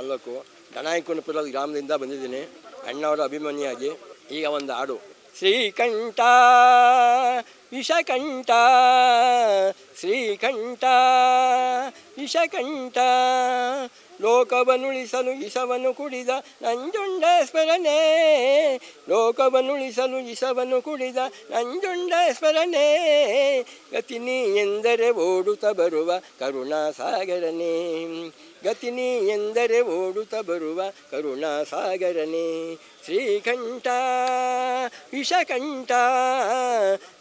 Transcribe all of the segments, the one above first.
ತಾಲೂಕು ದನಾಯಕನಪುರ ಗ್ರಾಮದಿಂದ ಬಂದಿದ್ದೀನಿ, ಅಣ್ಣವರ ಅಭಿಮಾನಿಯಾಗಿ. ಈಗ ಒಂದು ಹಾಡು: ಶ್ರೀಕಂಠ ವಿಷಕಂಠ, ಶ್ರೀಕಂಠ ವಿಷಕಂಠ, ಲೋಕವನ್ನುಳಿಸಲು ಇಸವನ್ನು ಕುಡಿದ ನಂಜುಂಡೇಶ್ವರನೇ, ಲೋಕವನ್ನುಳಿಸಲು ಇಸವನ್ನು ಕುಡಿದ ನಂಜುಂಡೇಶ್ವರನೇ, ಗತಿನಿ ಎಂದರೆ ಓಡುತ್ತ ಬರುವ ಕರುಣಾಸಾಗರನೇ, ಗತಿನಿ ಎಂದರೆ ಓಡುತ್ತ ಬರುವ ಕರುಣಾಸಾಗರನೇ, ಶ್ರೀಕಂಠ ವಿಷಕಂಠ,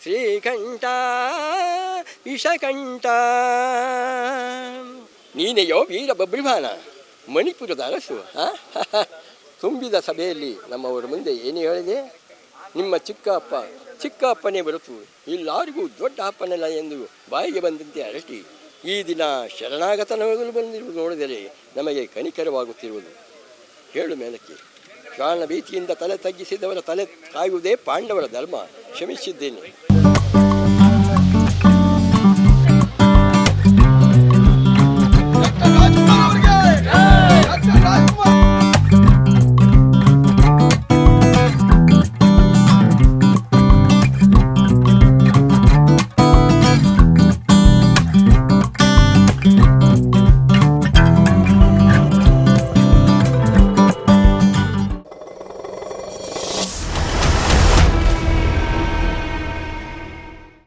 ಶ್ರೀಕಂಠ ವಿಷಕಂಠ. ನೀನೆಯೋ ವೀರ ಬಬ್ರಿವಾಹನ, ಮಣಿಪುರದ ಅರಸು. ತುಂಬಿದ ಸಭೆಯಲ್ಲಿ ನಮ್ಮವರ ಮುಂದೆ ಏನು ಹೇಳಿದೆ? ನಿಮ್ಮ ಚಿಕ್ಕ ಅಪ್ಪನೇ ಹೊರತು ಎಲ್ಲರಿಗೂ ದೊಡ್ಡ ಅಪ್ಪನಲ್ಲ ಎಂದು ಬಾಯಿಗೆ ಬಂದಂತೆ ಅರಟಿ ಈ ದಿನ ಶರಣಾಗತನವಾಗಲು ಬಂದಿರುವುದು ನೋಡಿದರೆ ನಮಗೆ ಕನಿಕರವಾಗುತ್ತಿರುವುದು. ಹೇಳು ಮೇಲಕ್ಕೆ. ಪ್ರಾಣ ಭೀತಿಯಿಂದ ತಲೆ ತಗ್ಗಿಸಿದವರ ತಲೆ ಕಾಯುವುದೇ ಪಾಂಡವರ ಧರ್ಮ. ಕ್ಷಮಿಸಿದ್ದೇನೆ.